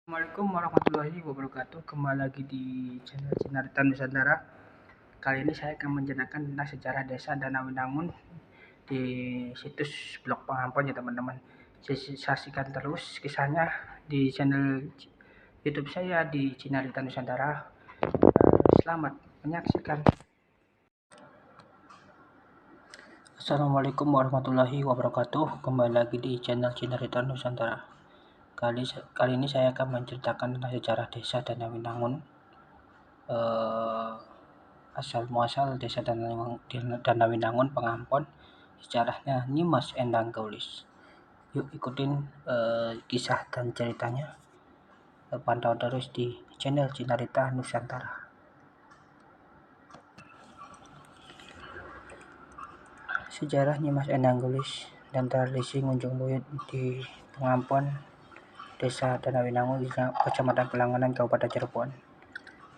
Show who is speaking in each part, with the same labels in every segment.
Speaker 1: Assalamualaikum warahmatullahi wabarakatuh. Kembali lagi di channel Cinarita Nusantara. Kali ini saya akan menceritakan tentang sejarah desa Danawinangun di situs blog Pengampon ya teman-teman. Saksikan terus kisahnya di channel YouTube saya di Cinarita Nusantara. Selamat menyaksikan. Assalamualaikum warahmatullahi wabarakatuh. Kembali lagi di channel Cinarita Nusantara. Kali ini saya akan menceritakan tentang sejarah desa Danawinangun. Asal muasal desa Danawinangun Pengampon, sejarahnya Nyimas Endang Gaulis. Yuk ikutin kisah dan ceritanya. Pantau terus di channel Cinarita Nusantara. Sejarah Nyimas Endang Gaulis dan tradisi ngunjung buyut di Pengampon, desa Danawinangun, Kecamatan Kelangenan, Kabupaten Cirebon.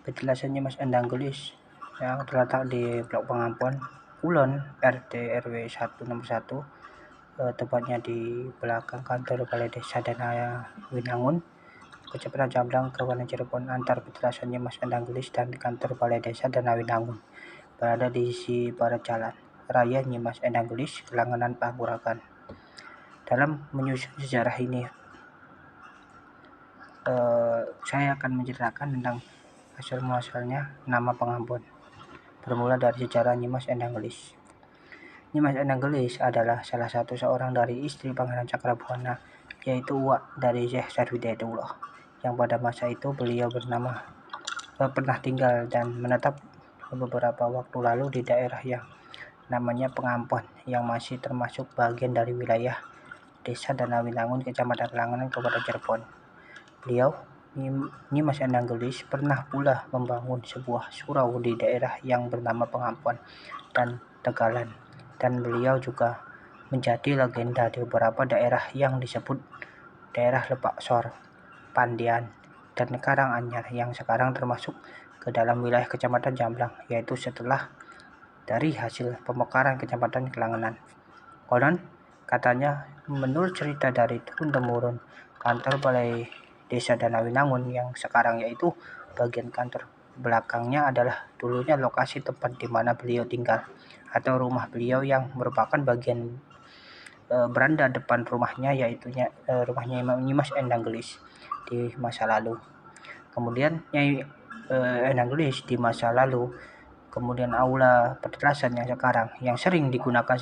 Speaker 1: Penjelasan Nyimas Endang Gaulis yang terletak di blok Pengampon, Kulon, RT RW 1 nomor 1, tepatnya di belakang kantor Balai Desa Danawinangun, Kecamatan Jamblang, Kabupaten Cirebon. Antar penjelasan Nyimas Endang Gaulis dan kantor Balai Desa Danawinangun berada di sisi barat jalan Raya Nyimas Endang Gaulis, Kelangenan, Panguragan. Dalam menyusun sejarah ini, saya akan menceritakan tentang asal muasalnya nama Pengampon. Bermula dari sejarah Nyimas Endang Gaulis. Nyimas Endang Gaulis adalah salah satu seorang dari istri Pangeran Cakrabuana, yaitu uak dari Syekh Sarwidayatullah, yang pada masa itu beliau pernah tinggal dan menetap beberapa waktu lalu di daerah yang namanya Pengampon, yang masih termasuk bagian dari wilayah Desa Danawinangun, Kecamatan Kelangenan, Kabupaten Cirebon. Beliau, Nyimas Endang Gaulis, pernah pula membangun sebuah surau di daerah yang bernama Pengampon dan Tegalan, dan beliau juga menjadi legenda di beberapa daerah yang disebut daerah Lepak Sor, Pandian, dan Karanganyar, yang sekarang termasuk ke dalam wilayah Kecamatan Jamblang, yaitu setelah dari hasil pemekaran Kecamatan Kelangenan. Konon katanya, menurut cerita dari turun-temurun, kantor Balai Desa Danawinangun yang sekarang, yaitu bagian kantor belakangnya, adalah dulunya lokasi tempat di mana beliau tinggal atau rumah beliau, yang merupakan bagian beranda depan rumahnya, yaitu rumahnya Nyimas Endang Gaulis di masa lalu. Kemudian Nyai Endang Gaulis di masa lalu, kemudian aula pedalasan yang sekarang yang sering digunakan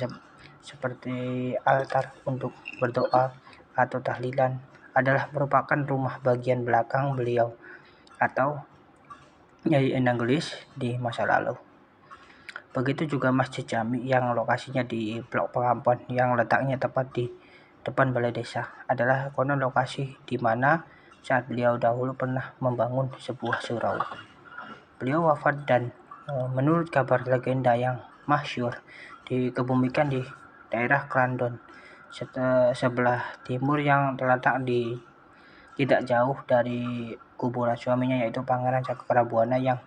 Speaker 1: seperti altar untuk berdoa atau tahlilan, adalah merupakan rumah bagian belakang beliau atau Nyai Endang Gaulis di masa lalu. Begitu juga Masjid Jami yang lokasinya di blok Pengampon, yang letaknya tepat di depan balai desa, adalah konon lokasi di mana saat beliau dahulu pernah membangun sebuah surau. Beliau wafat dan menurut kabar legenda yang masyhur, dikebumikan di daerah Klandon sebelah timur, yang terletak di tidak jauh dari kuburan suaminya, yaitu Pangeran Cakrabuana, yang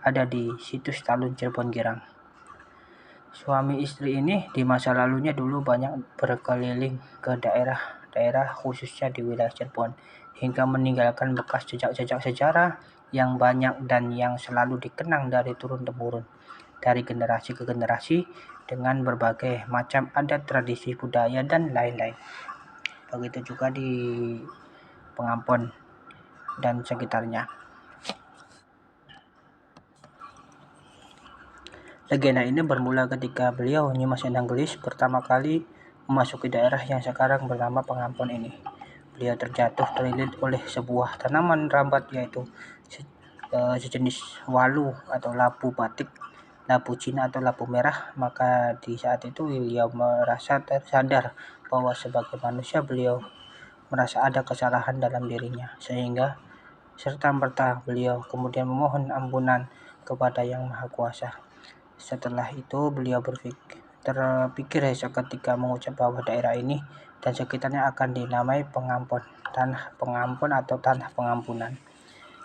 Speaker 1: ada di situs Talun, Cirebon Girang. Suami istri ini di masa lalunya dulu banyak berkeliling ke daerah-daerah khususnya di wilayah Cirebon, hingga meninggalkan bekas jejak-jejak sejarah yang banyak dan yang selalu dikenang dari turun-temurun, dari generasi ke generasi, dengan berbagai macam adat, tradisi, budaya, dan lain-lain. Begitu juga di Pengampon dan sekitarnya. Legenda ini bermula ketika beliau, Nyimas Endang Gaulis, pertama kali memasuki daerah yang sekarang bernama Pengampon ini. Beliau terjatuh terlilit oleh sebuah tanaman rambat, yaitu sejenis walu atau labu batik, labu Cina atau labu merah. Maka di saat itu beliau merasa tersadar bahwa sebagai manusia beliau merasa ada kesalahan dalam dirinya, sehingga serta-merta beliau kemudian memohon ampunan kepada Yang Maha Kuasa. Setelah itu beliau terpikir seketika mengucap bahwa daerah ini dan sekitarnya akan dinamai Pengampon, Tanah Pengampon atau Tanah Pengampunan.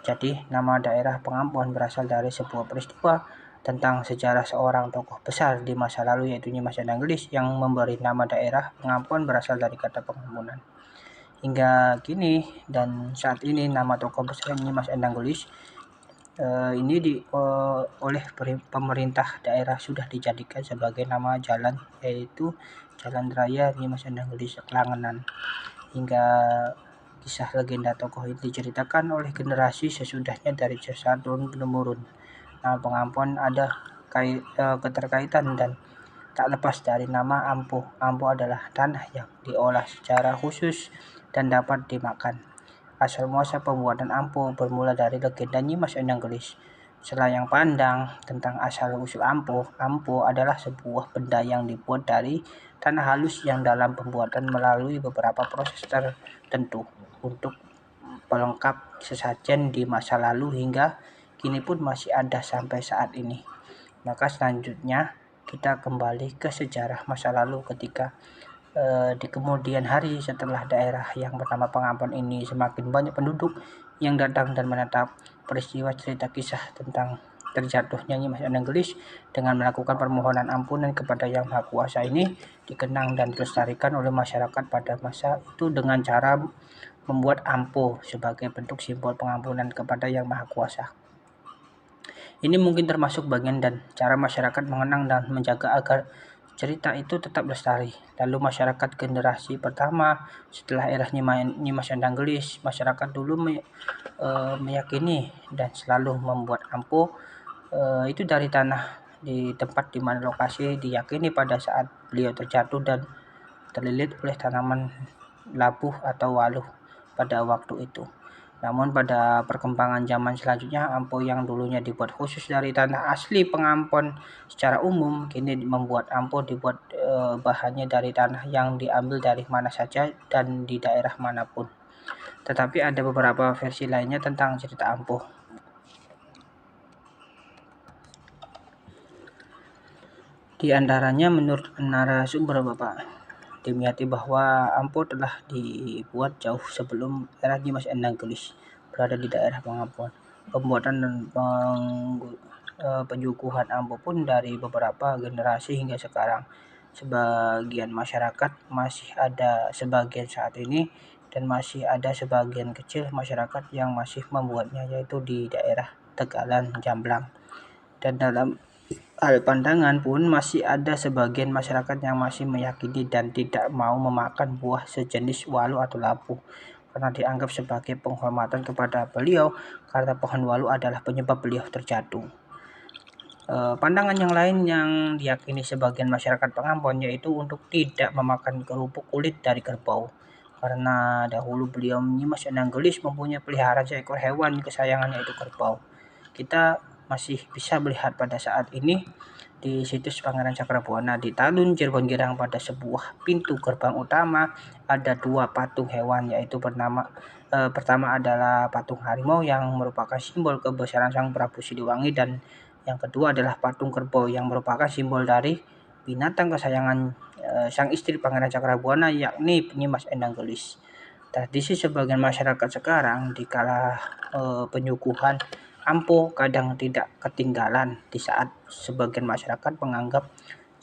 Speaker 1: Jadi nama daerah Pengampon berasal dari sebuah peristiwa tentang sejarah seorang tokoh besar di masa lalu, yaitu Nyimas Endang Gaulis, yang memberi nama daerah Pengampon berasal dari kata pengampunan. Hingga kini dan saat ini nama tokoh besar Nyimas Endang Gelis ini oleh pemerintah daerah sudah dijadikan sebagai nama jalan, yaitu Jalan Raya Nyimas Endang Gelis Klangenan. Hingga kisah legenda tokoh ini diceritakan oleh generasi sesudahnya dari turun menurun. Nama Pengampon ada keterkaitan dan tak lepas dari nama Ampuh. Ampuh adalah tanah yang diolah secara khusus dan dapat dimakan. Asal muasal pembuatan ampuh bermula dari legenda Nyimas Endang Gelis. Selayang pandang tentang asal-usul ampuh. Ampuh adalah sebuah benda yang dibuat dari tanah halus yang dalam pembuatan melalui beberapa proses tertentu untuk pelengkap sesajen di masa lalu hingga kini pun masih ada sampai saat ini. Maka selanjutnya kita kembali ke sejarah masa lalu ketika di kemudian hari setelah daerah yang bernama Pengampon ini semakin banyak penduduk yang datang dan menetap, peristiwa cerita kisah tentang terjatuhnya Nyimas Endang Gelis dengan melakukan permohonan ampunan kepada Yang Maha Kuasa ini dikenang dan dilestarikan oleh masyarakat pada masa itu dengan cara membuat ampuh sebagai bentuk simbol pengampunan kepada Yang Maha Kuasa. Ini mungkin termasuk bagian dan cara masyarakat mengenang dan menjaga agar cerita itu tetap lestari. Lalu masyarakat generasi pertama setelah era Nyimas Endang Gelis, masyarakat dulu meyakini dan selalu membuat ampuh itu dari tanah di tempat di mana lokasi diyakini pada saat beliau terjatuh dan terlilit oleh tanaman labuh atau waluh pada waktu itu. Namun pada perkembangan zaman selanjutnya, ampuh yang dulunya dibuat khusus dari tanah asli Pengampon secara umum, kini membuat ampuh dibuat bahannya dari tanah yang diambil dari mana saja dan di daerah manapun. Tetapi ada beberapa versi lainnya tentang cerita ampuh. Di antaranya menurut narasumber Bapak Dimyati bahwa ampuh telah dibuat jauh sebelum era Nyimas Endang Gelis berada di daerah Pengampon. Pembuatan dan penyuguhan ampuh pun dari beberapa generasi hingga sekarang. Sebagian masyarakat masih ada sebagian saat ini dan masih ada sebagian kecil masyarakat yang masih membuatnya, yaitu di daerah Tegalan, Jamblang. Dan dalam hal pandangan pun masih ada sebagian masyarakat yang masih meyakini dan tidak mau memakan buah sejenis walu atau labu karena dianggap sebagai penghormatan kepada beliau karena pohon walu adalah penyebab beliau terjatuh. Pandangan yang lain yang diyakini sebagian masyarakat Pengampon yaitu untuk tidak memakan kerupuk kulit dari kerbau karena dahulu beliau Nyimas Endang Gelis mempunyai peliharaan seekor hewan kesayangannya yaitu kerbau. Kita masih bisa melihat pada saat ini di situs Pangeran Cakrabuana di Talun, Cirebon Girang pada sebuah pintu gerbang utama ada dua patung hewan yaitu pertama adalah patung harimau yang merupakan simbol kebesaran Sang Prabu Siliwangi dan yang kedua adalah patung kerbau yang merupakan simbol dari binatang kesayangan sang istri Pangeran Cakrabuana yakni Nyimas Endang Gelis. Tradisi sebagian masyarakat sekarang dikala penyuguhan ampuh kadang tidak ketinggalan di saat sebagian masyarakat menganggap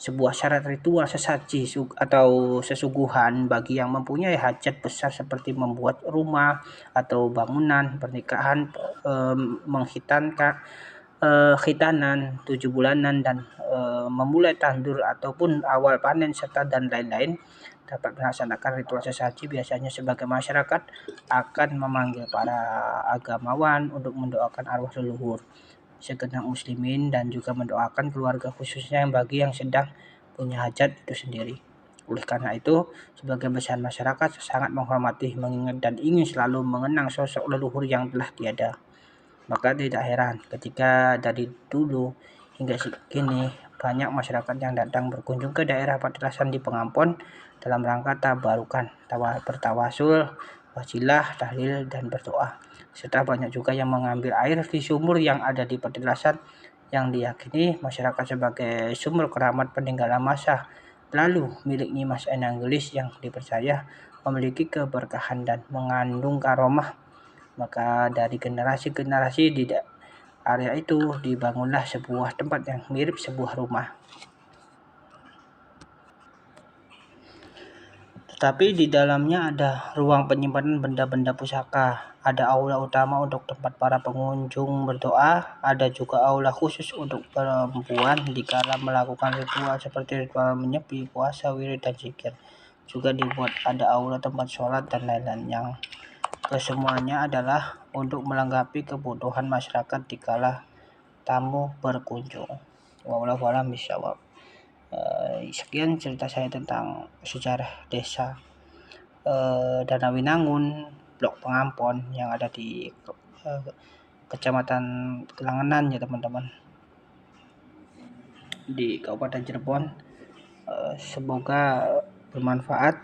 Speaker 1: sebuah syarat ritual sesaji atau sesuguhan bagi yang mempunyai hajat besar seperti membuat rumah atau bangunan, pernikahan, khitanan, 7 bulanan dan memulai tandur ataupun awal panen serta dan lain-lain dapat melaksanakan ritual sesaji. Biasanya sebagai masyarakat akan memanggil para agamawan untuk mendoakan arwah leluhur, segenap muslimin dan juga mendoakan keluarga khususnya yang bagi yang sedang punya hajat itu sendiri. Oleh karena itu, sebagian besar masyarakat sangat menghormati, mengingat dan ingin selalu mengenang sosok leluhur yang telah tiada. Maka tidak heran ketika dari dulu hingga kini banyak masyarakat yang datang berkunjung ke daerah Patilasan di Pengampon dalam rangka tabarukan, bertawasul, wasilah, tahlil, dan berdoa. Serta banyak juga yang mengambil air di sumur yang ada di Patilasan yang diyakini masyarakat sebagai sumber keramat peninggalan masa lalu milik Nyimas Endang Gelis yang dipercaya memiliki keberkahan dan mengandung karomah. Maka dari generasi-generasi di area itu dibangunlah sebuah tempat yang mirip sebuah rumah. tapi di dalamnya ada ruang penyimpanan benda-benda pusaka, ada aula utama untuk tempat para pengunjung berdoa, ada juga aula khusus untuk perempuan dikala melakukan ritual seperti ritual menyepi, puasa, wirid, dan zikir. Juga dibuat ada aula tempat sholat dan lain-lain yang kesemuanya adalah untuk melengkapi kebutuhan masyarakat dikala tamu berkunjung. Wallahu a'lam bishawab. Sekian cerita saya tentang sejarah desa Danawinangun, Blok Pengampon yang ada di Kecamatan Kelangenan ya teman-teman, di Kabupaten Cirebon. Semoga bermanfaat.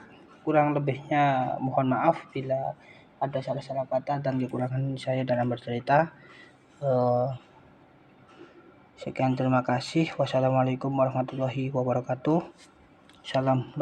Speaker 1: Kurang lebihnya mohon maaf bila ada salah-salah kata dan kekurangan saya dalam bercerita. Sekian, terima kasih. Wassalamualaikum warahmatullahi wabarakatuh. Salam